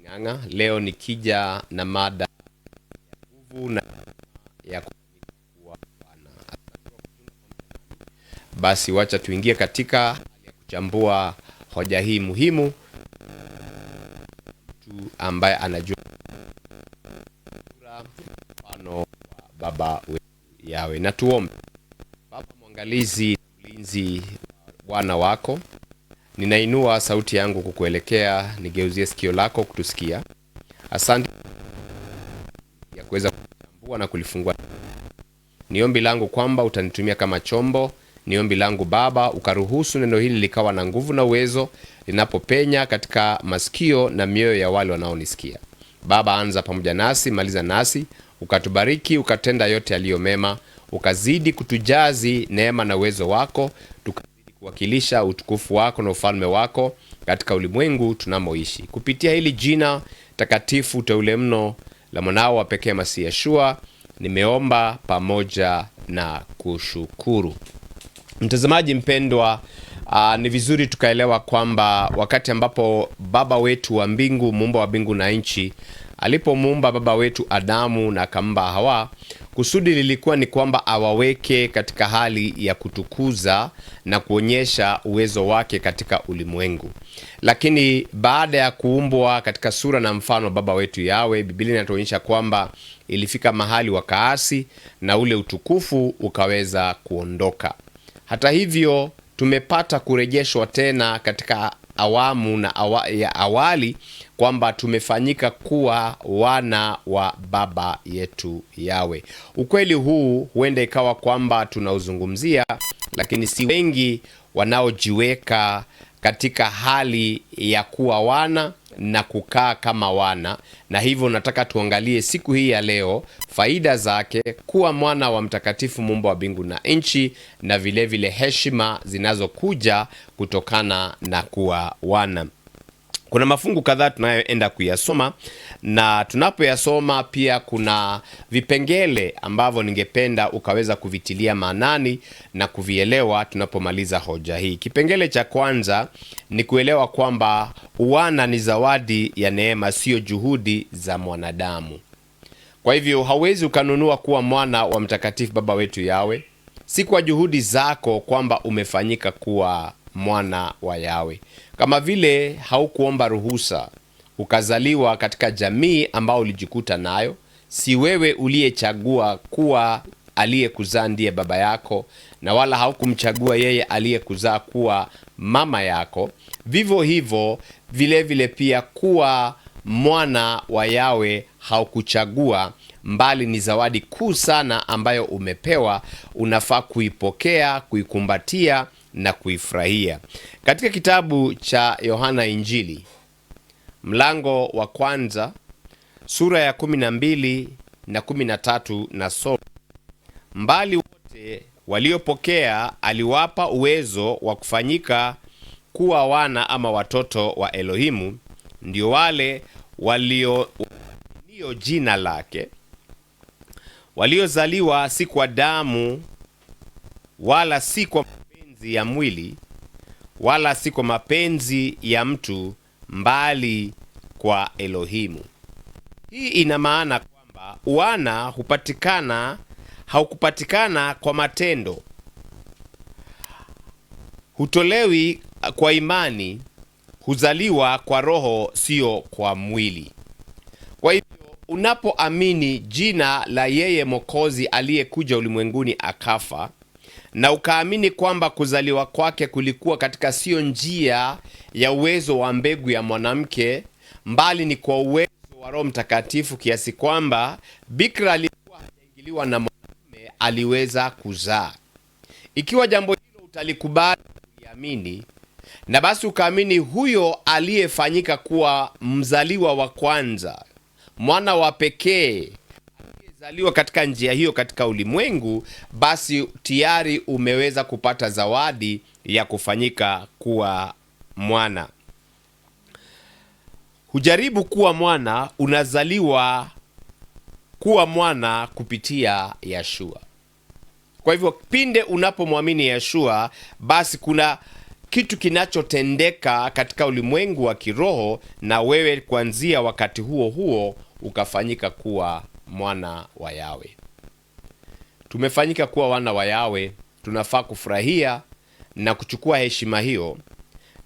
Ng'ang'a. Leo nikija na mada nguvu na ya kuwa Bwana. Basi wacha tuingie katika hali ya kuchambua hoja hii muhimu. Mtu ambaye anajua mfano wa baba wetu Yawe. Na tuombe. Baba mwangalizi, mlinzi Bwana wako, ninainua sauti yangu kukuelekea, nigeuzie sikio lako kutusikia. Asante ya kuweza kutambua na kulifungua. Ni ombi langu kwamba utanitumia kama chombo. Ni ombi langu Baba, ukaruhusu neno hili likawa na nguvu na uwezo linapopenya katika masikio na mioyo ya wale wanaonisikia. Baba, anza pamoja nasi, maliza nasi, ukatubariki, ukatenda yote yaliyo mema, ukazidi kutujazi neema na uwezo wako, tukazidi kuwakilisha utukufu wako na ufalme wako katika ulimwengu tunamoishi. Kupitia hili jina takatifu teule mno la mwanao wa pekee Masihi Yeshua, nimeomba pamoja na kushukuru. Mtazamaji mpendwa, ni vizuri tukaelewa kwamba wakati ambapo Baba wetu wa mbingu, muumba wa mbingu na nchi, alipomuumba baba wetu Adamu na akampa Hawa, kusudi lilikuwa ni kwamba awaweke katika hali ya kutukuza na kuonyesha uwezo wake katika ulimwengu. Lakini baada ya kuumbwa katika sura na mfano wa baba wetu Yawe, Biblia inatuonyesha kwamba ilifika mahali wakaasi na ule utukufu ukaweza kuondoka. Hata hivyo tumepata kurejeshwa tena katika awamu na ya awali kwamba tumefanyika kuwa wana wa baba yetu Yawe. Ukweli huu huenda ikawa kwamba tunauzungumzia, lakini si wengi wanaojiweka katika hali ya kuwa wana na kukaa kama wana. Na hivyo nataka tuangalie siku hii ya leo faida zake kuwa mwana wa mtakatifu muumba wa mbingu na nchi, na vile vile heshima zinazokuja kutokana na kuwa wana. Kuna mafungu kadhaa tunayoenda kuyasoma, na tunapoyasoma pia kuna vipengele ambavyo ningependa ukaweza kuvitilia maanani na kuvielewa tunapomaliza hoja hii. Kipengele cha kwanza ni kuelewa kwamba uwana ni zawadi ya neema, sio juhudi za mwanadamu. Kwa hivyo hauwezi ukanunua kuwa mwana wa mtakatifu baba wetu Yawe, si kwa juhudi zako kwamba umefanyika kuwa mwana wa Yawe. Kama vile haukuomba ruhusa ukazaliwa katika jamii ambao ulijikuta nayo, si wewe uliyechagua kuwa aliyekuzaa ndiye baba yako, na wala haukumchagua yeye aliyekuzaa kuwa mama yako. Vivyo hivyo vile vile pia kuwa mwana wa Yawe haukuchagua, mbali ni zawadi kuu sana ambayo umepewa, unafaa kuipokea, kuikumbatia na kuifurahia. Katika kitabu cha Yohana Injili mlango wa kwanza sura ya 12 na 13 na somo, mbali wote waliopokea aliwapa uwezo wa kufanyika kuwa wana ama watoto wa Elohimu, ndio wale walio jina lake, waliozaliwa si kwa damu wala si kwa mapenzi ya mwili wala si kwa mapenzi ya mtu, mbali kwa Elohimu. Hii ina maana kwamba wana haukupatikana kwa matendo, hutolewi kwa imani, huzaliwa kwa roho, sio kwa mwili. Kwa hivyo unapoamini jina la yeye Mwokozi aliyekuja ulimwenguni akafa, na ukaamini kwamba kuzaliwa kwake kulikuwa katika sio njia ya uwezo wa mbegu ya mwanamke, mbali ni kwa uwezo wa Roho Mtakatifu, kiasi kwamba bikira alikuwa hajaingiliwa na mwanamume aliweza kuzaa. Ikiwa jambo hilo utalikubali, uliamini, na basi ukaamini huyo aliyefanyika kuwa mzaliwa wa kwanza, mwana wa pekee aliyezaliwa katika njia hiyo katika ulimwengu, basi tayari umeweza kupata zawadi ya kufanyika kuwa mwana. Hujaribu kuwa mwana, unazaliwa kuwa mwana kupitia Yeshua. Kwa hivyo pinde unapomwamini Yeshua, basi kuna kitu kinachotendeka katika ulimwengu wa kiroho, na wewe kuanzia wakati huo huo ukafanyika kuwa mwana wa Yawe. Tumefanyika kuwa wana wa Yawe, tunafaa kufurahia na kuchukua heshima hiyo,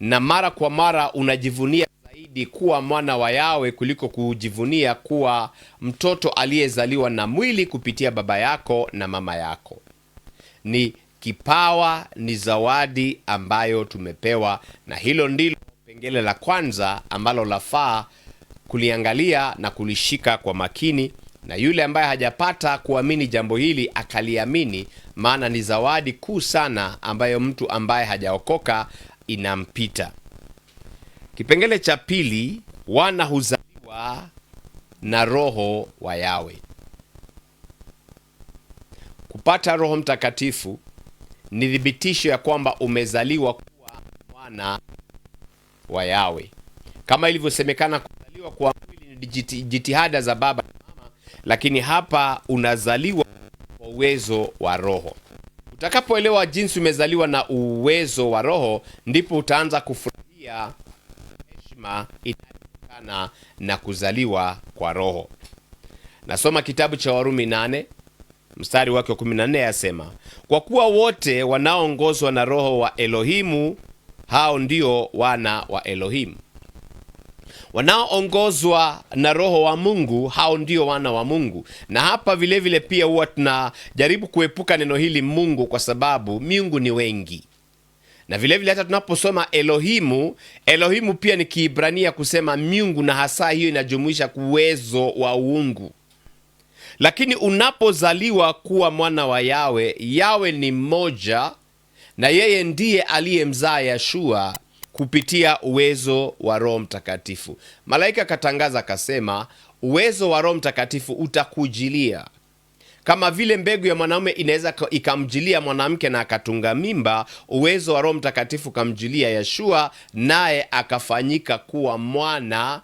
na mara kwa mara unajivunia zaidi kuwa mwana wa Yawe kuliko kujivunia kuwa mtoto aliyezaliwa na mwili kupitia baba yako na mama yako. Ni kipawa, ni zawadi ambayo tumepewa, na hilo ndilo pengele la kwanza ambalo lafaa kuliangalia na kulishika kwa makini, na yule ambaye hajapata kuamini jambo hili akaliamini, maana ni zawadi kuu sana ambayo mtu ambaye hajaokoka inampita. Kipengele cha pili, wana huzaliwa na Roho wa Yawe. Kupata Roho Mtakatifu ni thibitisho ya kwamba umezaliwa kuwa mwana wa Yawe. Kama ilivyosemekana, kuzaliwa kwa mwili ni jitihada za baba na mama, lakini hapa unazaliwa kwa uwezo wa Roho. Utakapoelewa jinsi umezaliwa na uwezo wa Roho, ndipo utaanza kufurahia heshima inayotokana na kuzaliwa kwa Roho. Nasoma kitabu cha Warumi 8 mstari wake wa 14, yasema, kwa kuwa wote wanaoongozwa na Roho wa Elohimu, hao ndio wana wa Elohimu. Wanaoongozwa na Roho wa Mungu, hao ndio wana wa Mungu. Na hapa vile vile pia huwa tunajaribu kuepuka neno hili Mungu, kwa sababu miungu ni wengi. Na vile vile hata tunaposoma Elohimu, Elohimu pia ni Kiebrania kusema miungu, na hasa hiyo inajumuisha uwezo wa uungu. Lakini unapozaliwa kuwa mwana wa Yawe, Yawe ni mmoja, na yeye ndiye aliyemzaa Yeshua kupitia uwezo wa Roho Mtakatifu. Malaika katangaza akasema, uwezo wa Roho Mtakatifu utakujilia. Kama vile mbegu ya mwanaume inaweza ikamjilia mwanamke na akatunga mimba, uwezo wa Roho Mtakatifu kamjilia Yeshua, naye akafanyika kuwa mwana.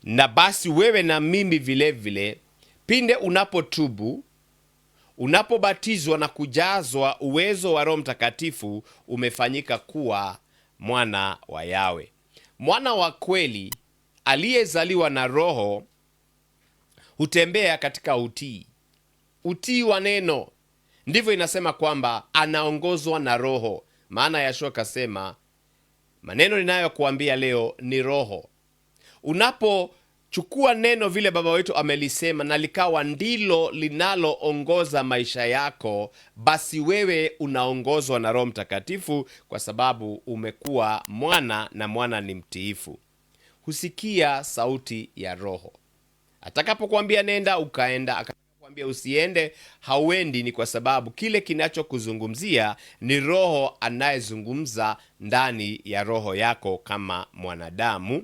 Na basi wewe na mimi vile vile, pinde unapotubu, unapobatizwa na kujazwa uwezo wa Roho Mtakatifu, umefanyika kuwa mwana wa Yawe. Mwana wa kweli aliyezaliwa na Roho hutembea katika utii wa neno. Ndivyo inasema kwamba anaongozwa na Roho, maana Yeshua kasema, maneno ninayokuambia leo ni roho. Unapochukua neno vile baba wetu amelisema na likawa ndilo linaloongoza maisha yako, basi wewe unaongozwa na Roho Mtakatifu, kwa sababu umekuwa mwana, na mwana ni mtiifu. Husikia sauti ya Roho. Atakapokuambia nenda, ukaenda. Atakapokuambia usiende, hauendi. Ni kwa sababu kile kinachokuzungumzia ni Roho anayezungumza ndani ya roho yako kama mwanadamu,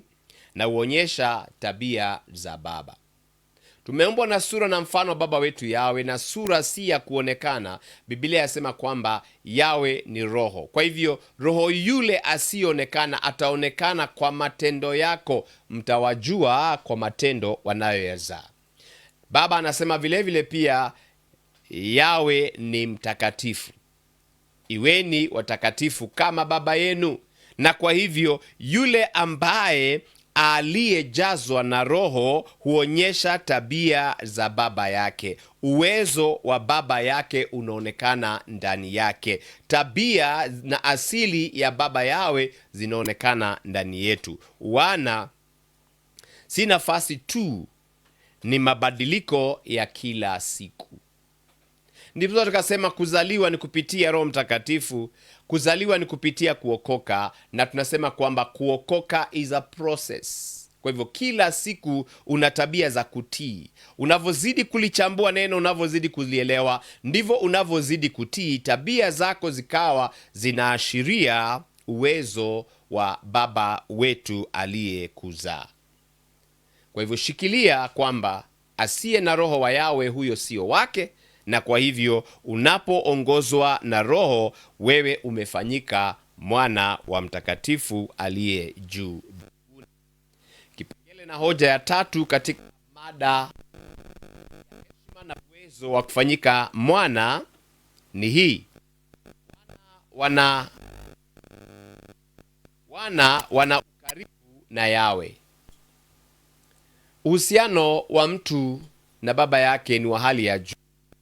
na uonyesha tabia za baba. Tumeumbwa na sura na mfano wa baba wetu Yawe, na sura si ya kuonekana. Biblia yasema kwamba Yawe ni roho. Kwa hivyo roho yule asiyeonekana ataonekana kwa matendo yako, mtawajua kwa matendo wanayoyazaa. Baba anasema vile vile pia Yawe ni mtakatifu. Iweni watakatifu kama baba yenu. Na kwa hivyo yule ambaye aliyejazwa na Roho huonyesha tabia za baba yake. Uwezo wa baba yake unaonekana ndani yake. Tabia na asili ya baba Yawe zinaonekana ndani yetu. Wana si nafasi tu, ni mabadiliko ya kila siku. Ndipo tukasema kuzaliwa ni kupitia Roho Mtakatifu, kuzaliwa ni kupitia kuokoka, na tunasema kwamba kuokoka is a process. Kwa hivyo kila siku una tabia za kutii. Unavozidi kulichambua neno, unavozidi kulielewa, ndivyo unavozidi kutii. Tabia zako zikawa zinaashiria uwezo wa baba wetu aliyekuzaa. Kwa hivyo shikilia kwamba asiye na Roho wa Yawe, huyo sio wake. Na kwa hivyo unapoongozwa na Roho, wewe umefanyika mwana wa mtakatifu aliye juu. Kipengele na hoja ya tatu katika mada heshima na uwezo wa kufanyika mwana ni hii: wana wana ukaribu na Yawe. Uhusiano wa mtu na baba yake ni wa hali ya juu.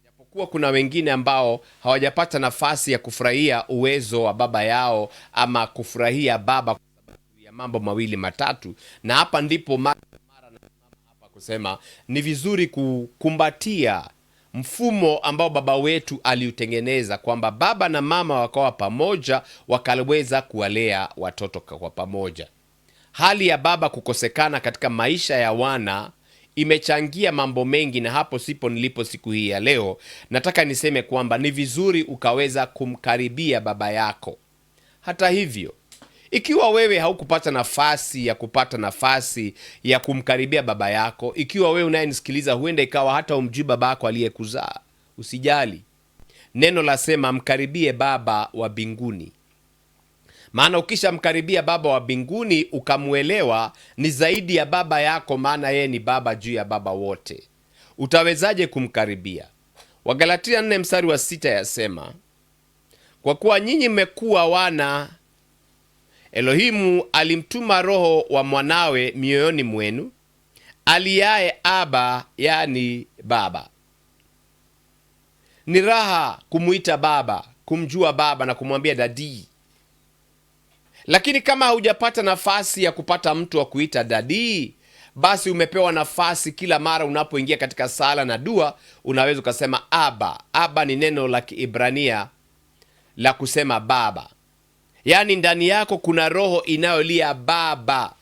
Japokuwa kuna wengine ambao hawajapata nafasi ya kufurahia uwezo wa baba yao ama kufurahia baba kwa sababu ya mambo mawili matatu, na hapa ndipo mara nasimama hapa kusema ni vizuri kukumbatia mfumo ambao baba wetu aliutengeneza, kwamba baba na mama wakawa pamoja, wakaweza kuwalea watoto kwa pamoja. Hali ya baba kukosekana katika maisha ya wana imechangia mambo mengi, na hapo sipo nilipo siku hii ya leo. Nataka niseme kwamba ni vizuri ukaweza kumkaribia baba yako. Hata hivyo, ikiwa wewe haukupata nafasi ya kumkaribia baba yako, ikiwa wewe unayenisikiliza huenda ikawa hata umjui baba yako aliyekuzaa, usijali. Neno lasema mkaribie baba wa mbinguni. Maana ukishamkaribia baba wa mbinguni ukamuelewa, ni zaidi ya baba yako, maana yeye ni baba juu ya baba wote. Utawezaje kumkaribia? Wagalatia 4 mstari wa 6 yasema, kwa kuwa nyinyi mmekuwa wana, Elohimu alimtuma roho wa mwanawe mioyoni mwenu, aliaye Aba, yani baba. Ni raha kumuita baba, kumjua baba na kumwambia dadi. Lakini kama haujapata nafasi ya kupata mtu wa kuita dadi, basi umepewa nafasi kila mara unapoingia katika sala na dua, unaweza ukasema Aba. Aba ni neno la Kiebrania la kusema baba. Yaani ndani yako kuna roho inayolia baba.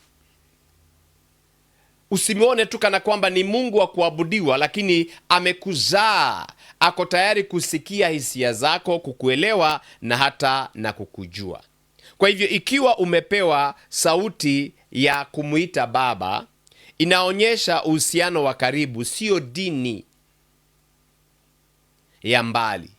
Usimuone tu kana kwamba ni Mungu wa kuabudiwa, lakini amekuzaa, ako tayari kusikia hisia zako, kukuelewa na hata na kukujua. Kwa hivyo ikiwa umepewa sauti ya kumuita baba, inaonyesha uhusiano wa karibu, sio dini ya mbali.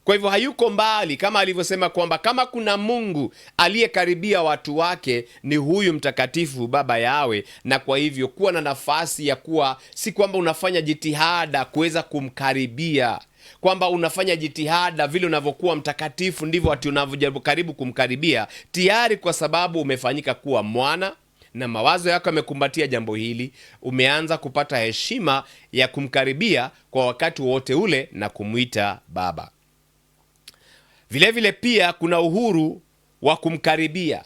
Kwa hivyo hayuko mbali, kama alivyosema kwamba kama kuna Mungu aliyekaribia watu wake ni huyu mtakatifu baba Yawe. Na kwa hivyo kuwa na nafasi ya kuwa, si kwamba unafanya jitihada kuweza kumkaribia, kwamba unafanya jitihada vile unavyokuwa mtakatifu ndivyo watu unavyojaribu kumkaribia, tayari kwa sababu umefanyika kuwa mwana na mawazo yako yamekumbatia jambo hili, umeanza kupata heshima ya kumkaribia kwa wakati wote ule na kumuita baba. Vile pia kuna uhuru wa kumkaribia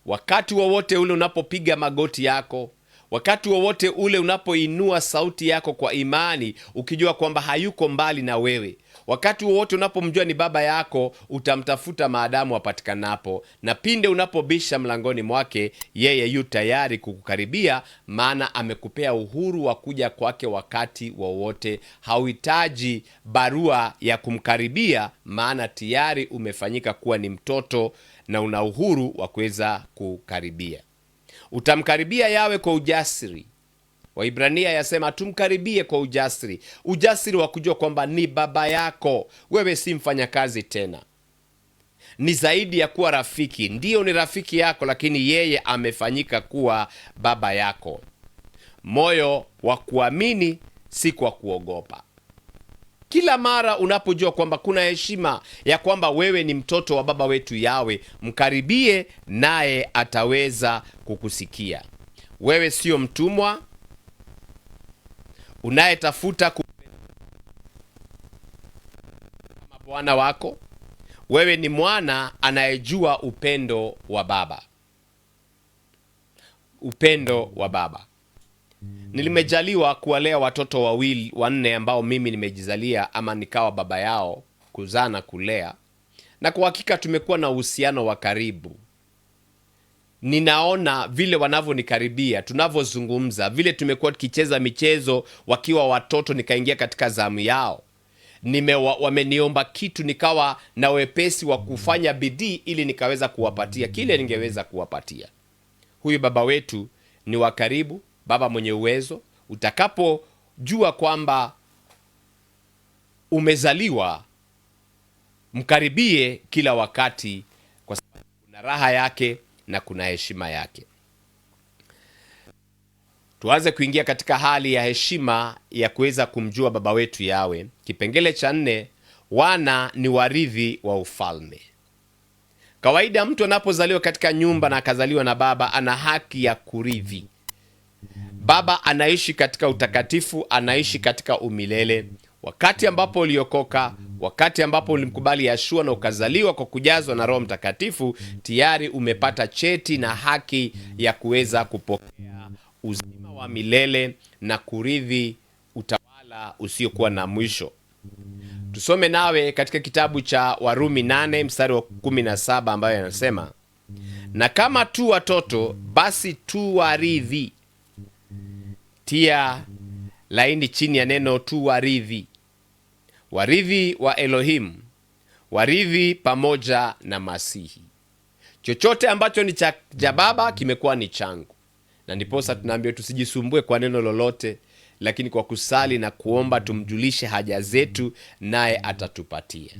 wakati wowote ule unapopiga magoti yako, wakati wowote ule unapoinua sauti yako kwa imani, ukijua kwamba hayuko mbali na wewe. Wakati wowote unapomjua ni baba yako, utamtafuta maadamu apatikanapo, na pinde unapobisha mlangoni mwake, yeye yu tayari kukukaribia, maana amekupea uhuru wa kuja kwake wakati wowote. Hauhitaji barua ya kumkaribia, maana tayari umefanyika kuwa ni mtoto na una uhuru wa kuweza kukaribia. Utamkaribia Yawe kwa ujasiri. Waibrania yasema tumkaribie kwa ujasiri. Ujasiri wa kujua kwamba ni baba yako. Wewe si mfanyakazi tena, ni zaidi ya kuwa rafiki. Ndiyo, ni rafiki yako, lakini yeye amefanyika kuwa baba yako. Moyo wa kuamini, si kwa kuogopa. Kila mara unapojua kwamba kuna heshima ya kwamba wewe ni mtoto wa baba wetu Yawe, mkaribie naye ataweza kukusikia. Wewe sio mtumwa unayetafuta kama bwana wako. Wewe ni mwana anayejua upendo wa baba. Upendo wa baba. Nilimejaliwa kuwalea watoto 4 ambao mimi nimejizalia ama nikawa baba yao, kuzaa na kulea, na kwa hakika tumekuwa na uhusiano wa karibu. Ninaona vile wanavyonikaribia, tunavyozungumza, vile tumekuwa tukicheza michezo wakiwa watoto, nikaingia katika zamu yao. Wameniomba kitu, nikawa na wepesi wa kufanya bidii ili nikaweza kuwapatia kile ningeweza kuwapatia. Huyu baba wetu ni wa karibu, baba mwenye uwezo. Utakapojua kwamba umezaliwa, mkaribie kila wakati, kwa sababu kuna raha yake na kuna heshima yake. Tuanze kuingia katika hali ya heshima ya kuweza kumjua baba wetu Yawe. Kipengele cha 4, wana ni warithi wa ufalme. Kawaida mtu anapozaliwa katika nyumba na akazaliwa na baba, ana haki ya kurithi. Baba anaishi katika utakatifu, anaishi katika umilele. Wakati ambapo uliokoka, wakati ambapo ulimkubali Yeshua na ukazaliwa kwa kujazwa na Roho Mtakatifu, tayari umepata cheti na haki ya kuweza kupokea uzima wa milele na kurithi utawala usiokuwa na mwisho. Tusome nawe katika kitabu cha Warumi 8 mstari wa 17 ambayo yanasema, na kama tu watoto basi tu warithi. Tia laini chini ya neno tu warithi. Warithi wa Elohim, warithi pamoja na Masihi. Chochote ambacho ni cha baba kimekuwa ni changu. Na ndiposa tunaambiwa tusijisumbue kwa neno lolote, lakini kwa kusali na kuomba tumjulishe haja zetu, naye atatupatia.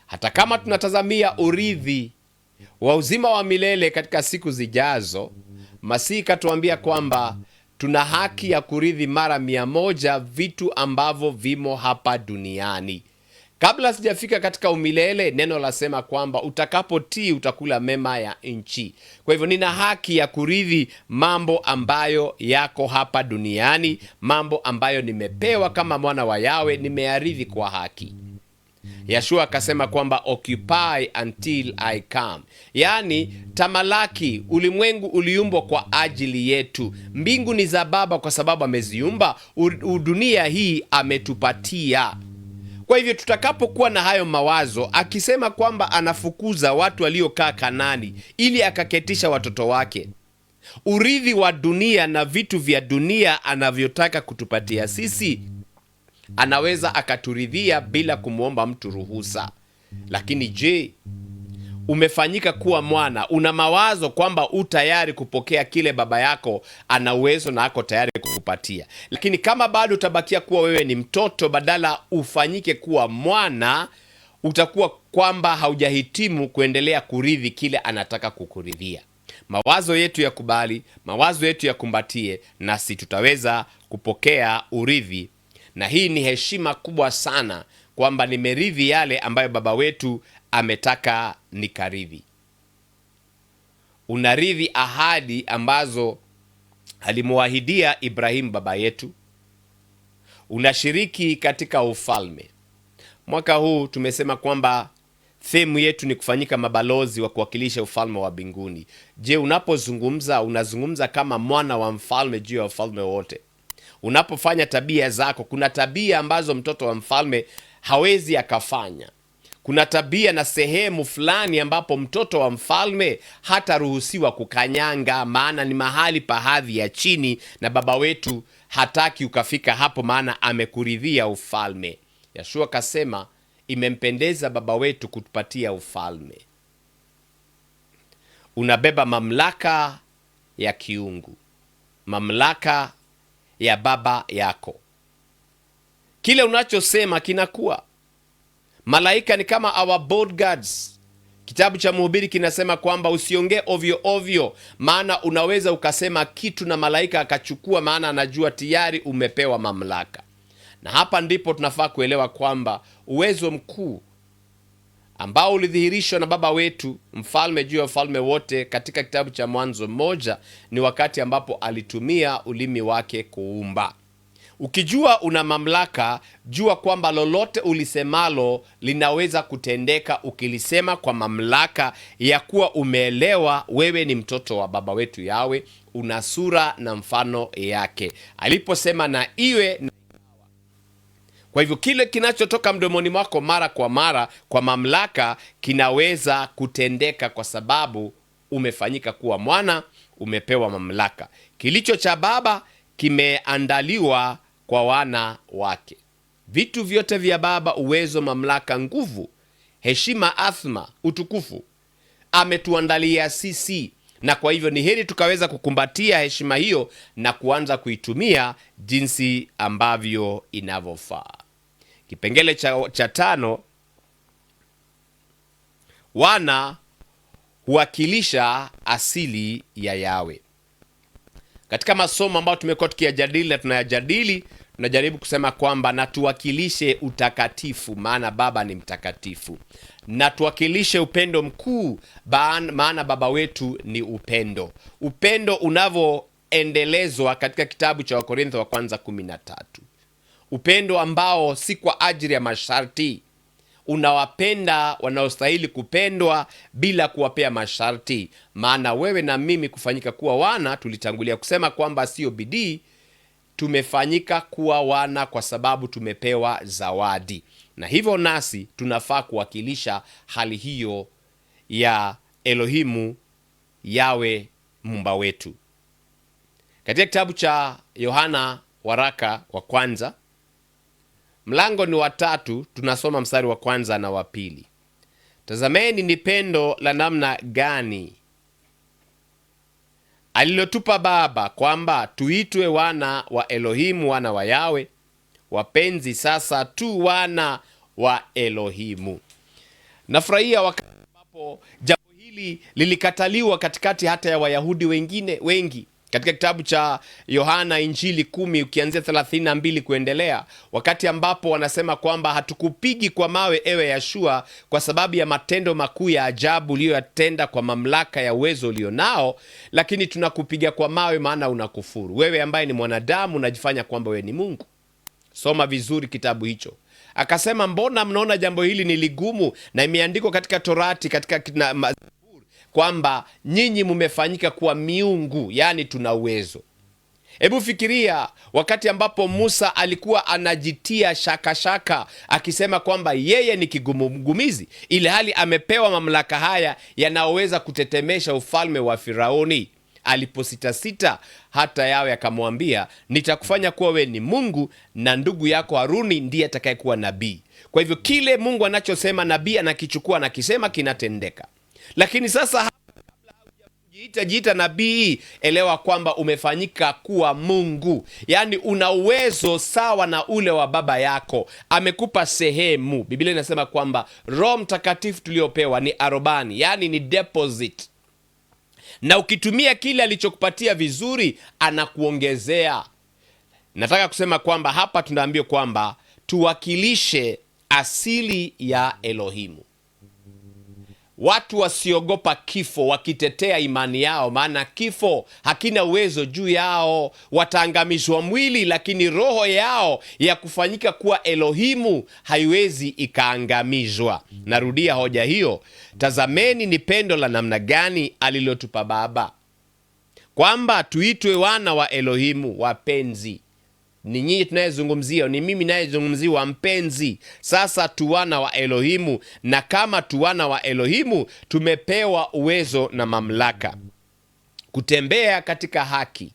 Hata kama tunatazamia urithi wa uzima wa milele katika siku zijazo, Masihi katuambia kwamba tuna haki ya kurithi mara 100 vitu ambavyo vimo hapa duniani. Kabla sijafika katika umilele, neno lasema kwamba utakapotii utakula mema ya nchi. Kwa hivyo nina haki ya kurithi mambo ambayo yako hapa duniani, mambo ambayo nimepewa kama mwana wa Yawe, nimearithi kwa haki. Yeshua akasema kwamba occupy until I come. Yaani tamalaki, ulimwengu uliumbwa kwa ajili yetu. Mbingu ni za baba kwa sababu ameziumba, dunia hii ametupatia. Kwa hivyo tutakapokuwa na hayo mawazo, akisema kwamba anafukuza watu waliokaa Kanani ili akaketisha watoto wake, urithi wa dunia na vitu vya dunia anavyotaka kutupatia sisi, anaweza akaturidhia bila kumwomba mtu ruhusa. Lakini je, umefanyika kuwa mwana? Una mawazo kwamba utayari kupokea kile baba yako ana uwezo na ako tayari kukupatia. Lakini kama bado utabakia kuwa wewe ni mtoto, badala ufanyike kuwa mwana, utakuwa kwamba haujahitimu kuendelea kurithi kile anataka kukuridhia. Mawazo yetu ya kubali, mawazo yetu ya kumbatie, nasi tutaweza kupokea urithi. Na hii ni heshima kubwa sana kwamba nimerithi yale ambayo baba wetu ametaka nikarithi. Unarithi ahadi ambazo alimuahidia Ibrahim baba yetu. Unashiriki katika ufalme. Mwaka huu tumesema kwamba theme yetu ni kufanyika mabalozi wa kuwakilisha ufalme wa mbinguni. Je, unapozungumza unazungumza kama mwana wa mfalme juu ya ufalme wote? Unapofanya tabia zako, kuna tabia ambazo mtoto wa mfalme hawezi akafanya. Kuna tabia na sehemu fulani ambapo mtoto wa mfalme hataruhusiwa kukanyanga, maana ni mahali pa hadhi ya chini, na baba wetu hataki ukafika hapo, maana amekuridhia ufalme. Yeshua kasema imempendeza baba wetu kutupatia ufalme. Unabeba mamlaka ya kiungu, mamlaka ya baba yako. Kile unachosema kinakuwa. Malaika ni kama our bodyguards. Kitabu cha Mhubiri kinasema kwamba usiongee ovyo ovyo, maana unaweza ukasema kitu na malaika akachukua, maana anajua tayari umepewa mamlaka. Na hapa ndipo tunafaa kuelewa kwamba uwezo mkuu ambao ulidhihirishwa na baba wetu mfalme juu ya ufalme wote katika kitabu cha Mwanzo 1 ni wakati ambapo alitumia ulimi wake kuumba. Ukijua una mamlaka, jua kwamba lolote ulisemalo linaweza kutendeka ukilisema kwa mamlaka ya kuwa umeelewa wewe ni mtoto wa baba wetu Yawe, una sura na mfano yake. Aliposema na iwe na. Kwa hivyo kile kinachotoka mdomoni mwako mara kwa mara kwa mamlaka kinaweza kutendeka kwa sababu umefanyika kuwa mwana, umepewa mamlaka. Kilicho cha baba kimeandaliwa kwa wana wake. Vitu vyote vya baba, uwezo, mamlaka, nguvu, heshima, athma, utukufu, ametuandalia sisi. Na kwa hivyo ni heri tukaweza kukumbatia heshima hiyo na kuanza kuitumia jinsi ambavyo inavyofaa. Kipengele cha 5, wana huwakilisha asili ya Yawe. Katika masomo ambayo tumekuwa tukiyajadili na tunayajadili, unajaribu kusema kwamba na tuwakilishe utakatifu, maana baba ni mtakatifu, na tuwakilishe upendo mkuu, maana baba wetu ni upendo. Upendo unavyoendelezwa katika kitabu cha Wakorintho wa kwanza 13, upendo ambao si kwa ajili ya masharti. Unawapenda wanaostahili kupendwa bila kuwapea masharti, maana wewe na mimi kufanyika kuwa wana, tulitangulia kusema kwamba sio bidii, tumefanyika kuwa wana kwa sababu tumepewa zawadi, na hivyo nasi tunafaa kuwakilisha hali hiyo ya Elohimu, Yawe Muumba wetu. Katika kitabu cha Yohana waraka wa kwanza, mlango ni wa 3, tunasoma mstari wa kwanza na wa pili. Tazameni ni pendo la namna gani alilotupa Baba, kwamba tuitwe wana wa Elohimu, wana wa Yawe. Wapenzi, sasa tu wana wa Elohimu. Nafurahia wakati ambapo jambo hili lilikataliwa katikati hata ya Wayahudi wengine wengi. Katika kitabu cha Yohana Injili 10 ukianzia 32 kuendelea, wakati ambapo wanasema kwamba hatukupigi kwa mawe ewe Yashua kwa sababu ya matendo makuu ya ajabu uliyoyatenda kwa mamlaka ya uwezo ulionao, lakini tunakupiga kwa mawe maana unakufuru. Wewe ambaye ni mwanadamu unajifanya kwamba wewe ni Mungu. Soma vizuri kitabu hicho. Akasema, mbona mnaona jambo hili ni ligumu, na imeandikwa katika Torati, katika kwamba nyinyi mumefanyika kuwa miungu, yani tuna uwezo. Hebu fikiria wakati ambapo Musa alikuwa anajitia shaka akisema kwamba yeye ni kigugumizi, ile hali amepewa mamlaka haya yanayoweza kutetemesha ufalme wa Firauni. Alipositasita, hata Yawe akamwambia, nitakufanya kuwa we ni Mungu na ndugu yako Haruni ndiye atakayekuwa nabii. Kwa hivyo kile Mungu anachosema nabii anakichukua na kisema kinatendeka. Lakini sasa kabla hujajiita nabii, elewa kwamba umefanyika kuwa Mungu. Yaani una uwezo sawa na ule wa baba yako. Amekupa sehemu. Biblia inasema kwamba Roho Mtakatifu tuliopewa ni arobani, yani ni deposit. Na ukitumia kile alichokupatia vizuri, anakuongezea. Nataka kusema kwamba hapa tunaambiwa kwamba tuwakilishe asili ya Elohimu. Watu wasiogopa kifo wakitetea imani yao, maana kifo hakina uwezo juu yao. Wataangamizwa mwili, lakini roho yao ya kufanyika kuwa Elohimu haiwezi ikaangamizwa. Narudia hoja hiyo. Tazameni ni pendo la namna gani alilotupa Baba, kwamba tuitwe wana wa Elohimu. Wapenzi, ni nyinyi tunayezungumzia, ni mimi nayezungumziwa, mpenzi. Sasa tu wana wa Elohimu, na kama tu wana wa Elohimu tumepewa uwezo na mamlaka kutembea katika haki,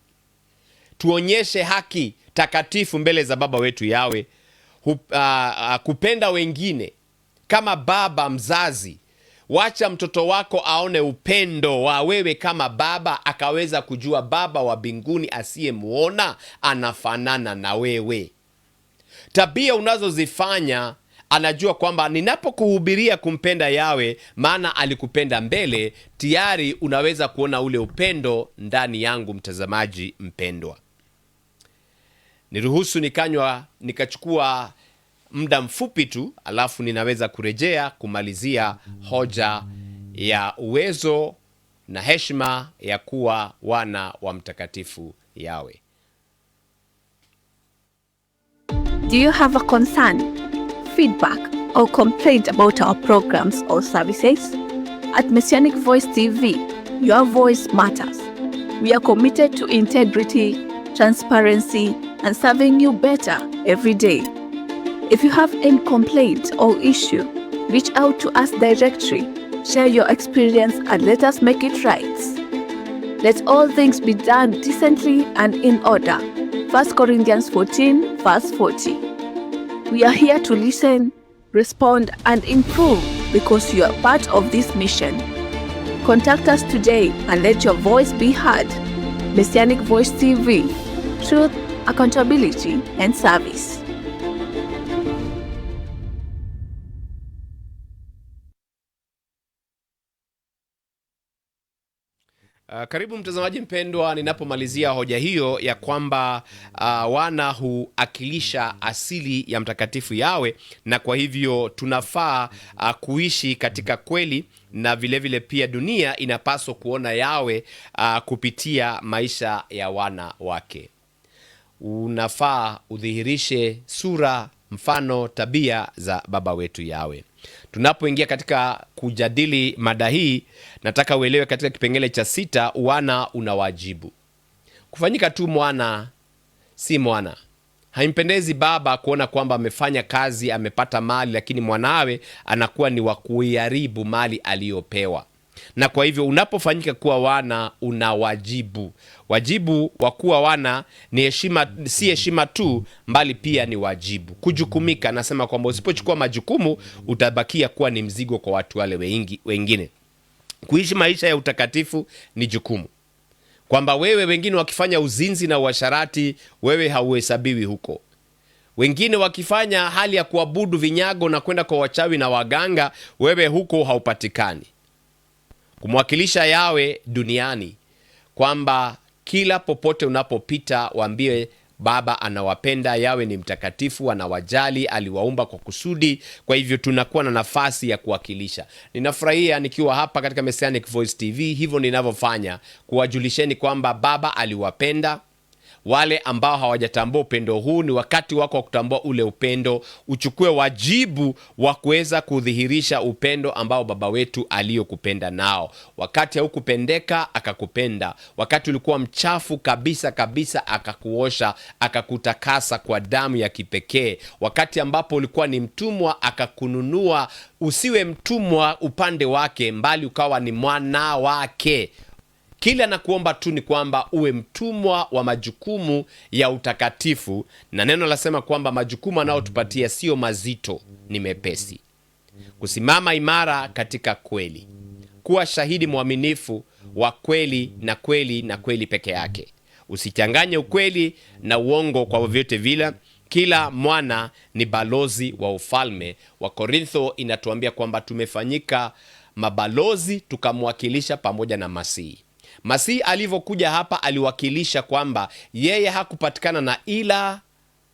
tuonyeshe haki takatifu mbele za Baba wetu Yawe, kupenda wengine kama baba mzazi. Wacha mtoto wako aone upendo wa wewe kama baba, akaweza kujua Baba wa mbinguni asiyemuona anafanana na wewe. Tabia unazozifanya, anajua kwamba ninapokuhubiria kumpenda Yawe, maana alikupenda mbele, tayari unaweza kuona ule upendo ndani yangu. Mtazamaji mpendwa, niruhusu nikachukua muda mfupi tu, alafu ninaweza kurejea kumalizia hoja ya uwezo na heshima ya kuwa wana wa mtakatifu Yawe. Do you have a concern, feedback, or complaint about our programs or services? At Messianic Voice TV, your voice matters. We are committed to integrity, transparency, and serving you better every day. If you have any complaint or issue, reach out to us directly, share your experience, and let us make it right. Let all things be done decently and in order. 1 Corinthians 14, verse 40. We are here to listen, respond, and improve because you are part of this mission. Contact us today and let your voice be heard. Messianic Voice TV, truth, accountability, and service. Karibu mtazamaji mpendwa, ninapomalizia hoja hiyo ya kwamba wana huakilisha asili ya mtakatifu Yawe, na kwa hivyo tunafaa kuishi katika kweli, na vile vile pia dunia inapaswa kuona Yawe kupitia maisha ya wana wake. Unafaa udhihirishe sura, mfano, tabia za baba wetu Yawe. Tunapoingia katika kujadili mada hii, nataka uelewe katika kipengele cha 6, wana una wajibu. Kufanyika tu mwana si mwana. Haimpendezi baba kuona kwamba amefanya kazi, amepata mali, lakini mwanawe anakuwa ni wa kuiharibu mali aliyopewa. Na kwa hivyo unapofanyika kuwa wana una wajibu. Wajibu wa kuwa wana ni heshima, si heshima tu, mbali pia ni wajibu. Kujukumika, nasema kwamba usipochukua majukumu utabakia kuwa ni mzigo kwa watu wale wengine. Kuishi maisha ya utakatifu ni jukumu. Kwamba wewe, wengine wakifanya uzinzi na uasharati, wewe hauhesabiwi huko. Wengine wakifanya hali ya kuabudu vinyago na kwenda kwa wachawi na waganga, wewe huko haupatikani. Kumwakilisha Yawe duniani, kwamba kila popote unapopita waambie baba anawapenda, Yawe ni mtakatifu, anawajali, aliwaumba kwa kusudi. Kwa hivyo tunakuwa na nafasi ya kuwakilisha. Ninafurahia nikiwa hapa katika Messianic Voice TV, hivyo ninavyofanya kuwajulisheni kwamba baba aliwapenda. Wale ambao hawajatambua upendo huu, ni wakati wako wa kutambua ule upendo. Uchukue wajibu wa kuweza kudhihirisha upendo ambao baba wetu aliyokupenda nao. Wakati haukupendeka akakupenda. Wakati ulikuwa mchafu kabisa kabisa akakuosha, akakutakasa kwa damu ya kipekee. Wakati ambapo ulikuwa ni mtumwa akakununua, usiwe mtumwa upande wake, mbali ukawa ni mwana wake. Kila nakuomba tu ni kwamba uwe mtumwa wa majukumu ya utakatifu, na neno lasema kwamba majukumu anayotupatia sio mazito, ni mepesi. Kusimama imara katika kweli, kuwa shahidi mwaminifu wa kweli na kweli na kweli peke yake. Usichanganye ukweli na uongo kwa vyovyote vile. Kila mwana ni balozi wa ufalme. Wakorintho inatuambia kwamba tumefanyika mabalozi tukamwakilisha pamoja na Masihi. Masihi alivyokuja hapa aliwakilisha kwamba yeye hakupatikana na ila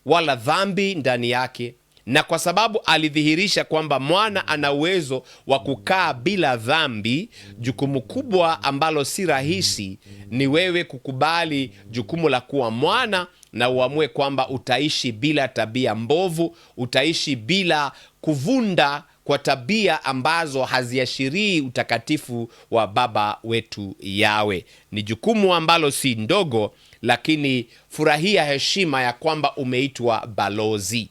wala dhambi ndani yake, na kwa sababu alidhihirisha kwamba mwana ana uwezo wa kukaa bila dhambi, jukumu kubwa ambalo si rahisi ni wewe kukubali jukumu la kuwa mwana na uamue kwamba utaishi bila tabia mbovu, utaishi bila kuvunda kwa tabia ambazo haziashirii utakatifu wa baba wetu Yawe. Ni jukumu ambalo si ndogo, lakini furahia heshima ya kwamba umeitwa balozi.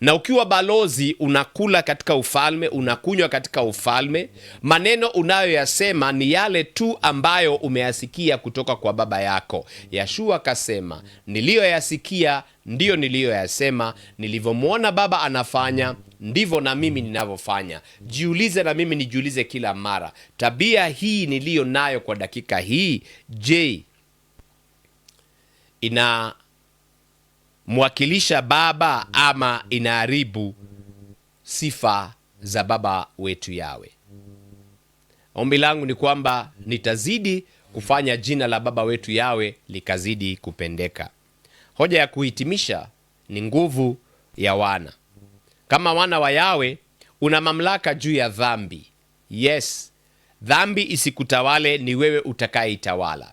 Na ukiwa balozi, unakula katika ufalme, unakunywa katika ufalme. Maneno unayoyasema ni yale tu ambayo umeyasikia kutoka kwa baba yako. Yeshua akasema, niliyoyasikia ndiyo niliyoyasema, nilivyomwona baba anafanya ndivyo na mimi ninavyofanya. Jiulize na mimi nijiulize kila mara, tabia hii niliyo nayo kwa dakika hii, je, inamwakilisha baba ama inaharibu sifa za baba wetu Yawe? Ombi langu ni kwamba nitazidi kufanya jina la baba wetu Yawe likazidi kupendeka. Hoja ya kuhitimisha ni nguvu ya wana. Kama wana wa Yawe, una mamlaka juu ya dhambi. Yes, dhambi isikutawale, ni wewe utakayeitawala.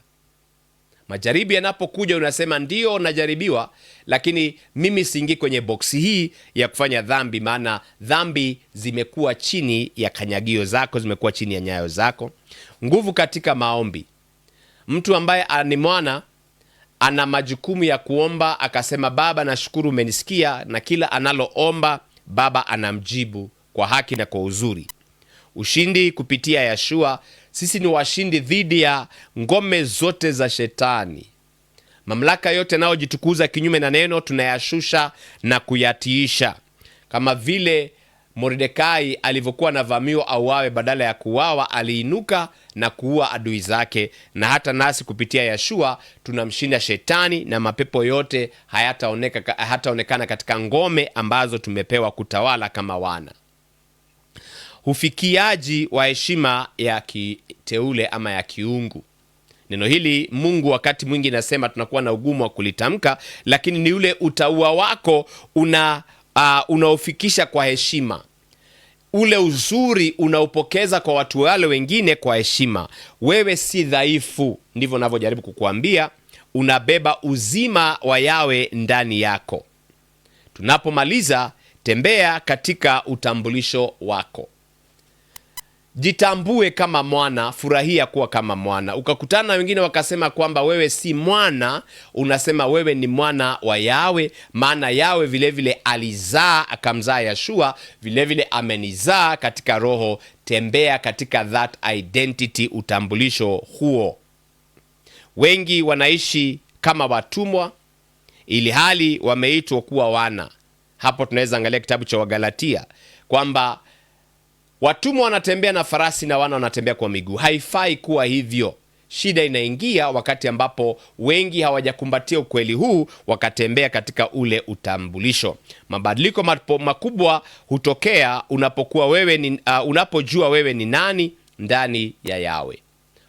Majaribu yanapokuja unasema ndio najaribiwa, lakini mimi siingi kwenye boksi hii ya kufanya dhambi, maana dhambi zimekuwa chini ya kanyagio zako, zimekuwa chini ya nyayo zako. Nguvu katika maombi. Mtu ambaye ni mwana ana majukumu ya kuomba, akasema baba nashukuru umenisikia, na kila analoomba baba anamjibu kwa haki na kwa uzuri. Ushindi kupitia Yeshua. Sisi ni washindi dhidi ya ngome zote za shetani. Mamlaka yote yanayojitukuza kinyume na neno tunayashusha na kuyatiisha. Kama vile Mordekai alivyokuwa anavamiwa auawe, badala ya kuuawa aliinuka na kuua adui zake. Na hata nasi kupitia Yeshua tunamshinda shetani, na mapepo yote hayataonekana katika ngome ambazo tumepewa kutawala kama wana. Ufikiaji wa heshima ya kiteule ama ya kiungu. Neno hili Mungu wakati mwingi nasema tunakuwa na ugumu wa kulitamka, lakini ni ule utaua wako unaofikisha kwa heshima. Ule uzuri unaupokeza kwa watu wale wengine kwa heshima. Wewe si dhaifu, ndivyo ninavyojaribu kukuambia. Unabeba uzima wa Yawe ndani yako. Tunapomaliza, tembea katika utambulisho wako. Jitambue kama mwana, furahia kuwa kama mwana. Ukakutana na wengine wakasema kwamba wewe si mwana, unasema wewe ni mwana wa Yawe, maana Yawe vile vile alizaa akamzaa Yeshua, vile vile amenizaa katika roho. Tembea katika that identity, utambulisho huo. Wengi wanaishi kama watumwa ili hali wameitwa kuwa wana. Hapo tunaweza angalia kitabu cha Wagalatia kwamba watumwa wanatembea na farasi na wana wanatembea kwa miguu. Haifai kuwa hivyo. Shida inaingia wakati ambapo wengi hawajakumbatia ukweli huu, wakatembea katika ule utambulisho. Mabadiliko makubwa hutokea unapokuwa unapojua wewe ni nani ndani ya Yawe.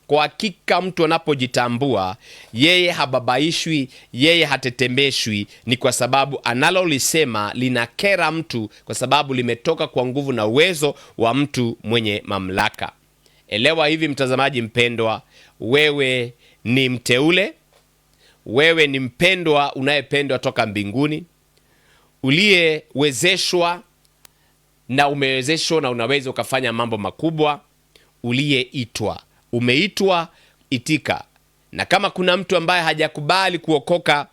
Kwa hakika mtu anapojitambua, yeye hababaishwi, yeye hatetemeshwi. Ni kwa sababu analolisema linakera mtu, kwa sababu limetoka kwa nguvu na uwezo wa mtu mwenye mamlaka. Elewa hivi mtazamaji mpendwa, wewe ni mteule, wewe ni mpendwa unayependwa toka mbinguni, uliyewezeshwa na umewezeshwa na unaweza ukafanya mambo makubwa, uliyeitwa. Umeitwa, itika. Na kama kuna mtu ambaye hajakubali kuokoka,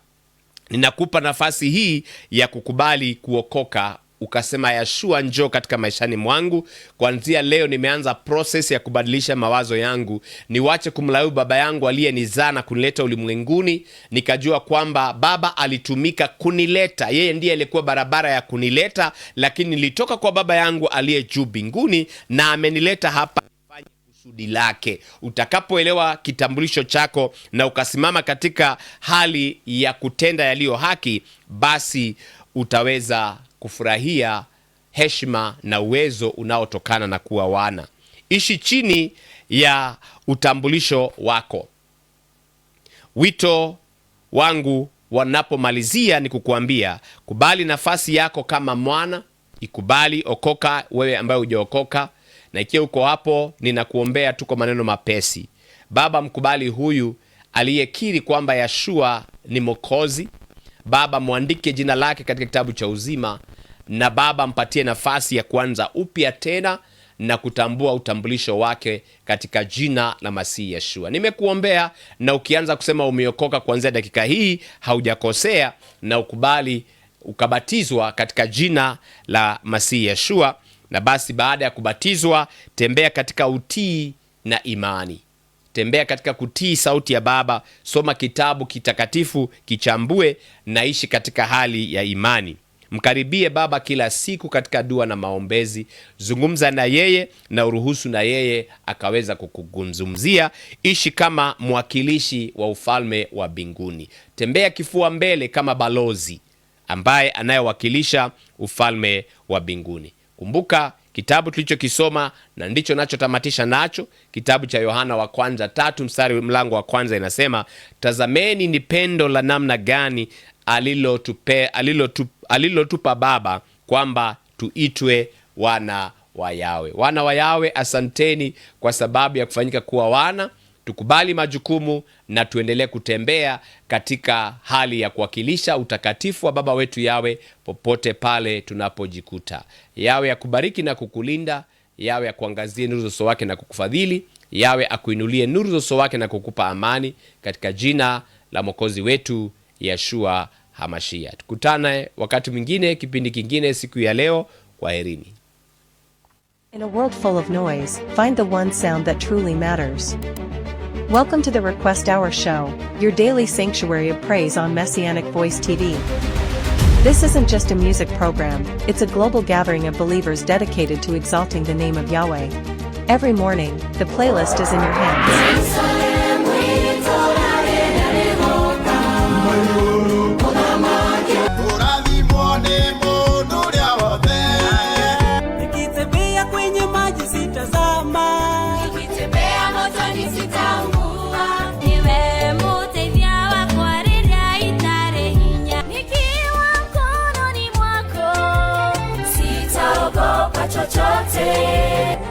ninakupa nafasi hii ya kukubali kuokoka. Ukasema Yeshua, njoo katika maishani mwangu. Kuanzia leo nimeanza process ya kubadilisha mawazo yangu. Niwache kumlaumu baba yangu aliyenizaa na kunileta ulimwenguni. Nikajua kwamba baba alitumika kunileta. Yeye ndiye alikuwa barabara ya kunileta, lakini nilitoka kwa baba yangu aliye juu mbinguni na amenileta hapa kusudi lake. Utakapoelewa kitambulisho chako na ukasimama katika hali ya kutenda yaliyo haki, basi utaweza kufurahia heshima na uwezo unaotokana na kuwa wana. Ishi chini ya utambulisho wako. Wito wangu wanapomalizia ni kukuambia, kubali nafasi yako kama mwana, ikubali, okoka wewe ambaye hujaokoka. Na ikiwa uko hapo, ninakuombea tuko maneno mapesi. Baba, mkubali huyu aliyekiri kwamba Yeshua ni Mwokozi. Baba, muandike jina lake katika kitabu cha uzima, na Baba mpatie nafasi ya kuanza upya tena na kutambua utambulisho wake katika jina la Masihi Yeshua. Nimekuombea, na ukianza kusema umeokoka kuanzia dakika hii, haujakosea, na ukubali ukabatizwa katika jina la Masihi Yeshua. Na basi baada ya kubatizwa, tembea katika utii na imani. Tembea katika kutii sauti ya Baba. Soma kitabu kitakatifu, kichambue, na ishi katika hali ya imani. Mkaribie Baba kila siku katika dua na maombezi. Zungumza na yeye na uruhusu na yeye akaweza kukuzungumzia. Ishi kama mwakilishi wa ufalme wa mbinguni. Tembea kifua mbele kama balozi ambaye anayewakilisha ufalme wa mbinguni. Kumbuka kitabu tulichokisoma na ndicho nachotamatisha nacho, kitabu cha Yohana wa kwanza 3 mlango wa kwanza inasema, tazameni ni pendo la namna gani alilotupa Baba kwamba tuitwe wana wa Yawe. Wana wa Yawe, asanteni kwa sababu ya kufanyika kuwa wana. Tukubali majukumu na tuendelee kutembea katika hali ya kuwakilisha utakatifu wa Baba wetu Yawe popote pale tunapojikuta. Yawe akubariki na kukulinda. Yawe akuangazie nuru za uso wake na kukufadhili. Yawe akuinulie nuru za uso wake na kukupa amani, katika jina la Mwokozi wetu Yeshua Hamashia. Tukutane wakati mwingine, kipindi kingine siku ya leo. Kwaherini. In a world full of noise, find the one sound that truly matters. Welcome to the Request Hour Show, your daily sanctuary of praise on Messianic Voice TV. This isn't just a music program, it's a global gathering of believers dedicated to exalting the name of Yahweh. Every morning, the playlist is in your hands. Nikitembea motoni sitaungua.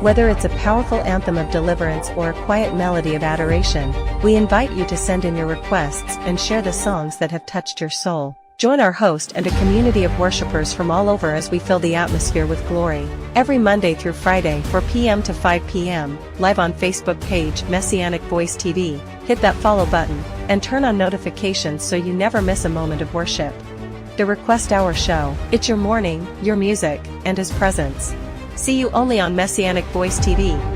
Whether it's a powerful anthem of deliverance or a quiet melody of adoration, we invite you to send in your requests and share the songs that have touched your soul. Join our host and a community of worshipers from all over as we fill the atmosphere with glory. Every Monday through Friday, 4 p.m. to 5 p.m., live on Facebook page Messianic Voice TV. Hit that follow button and turn on notifications so you never miss a moment of worship. The Request Hour Show. It's your morning, your music, and His presence. See you only on Messianic Voice TV.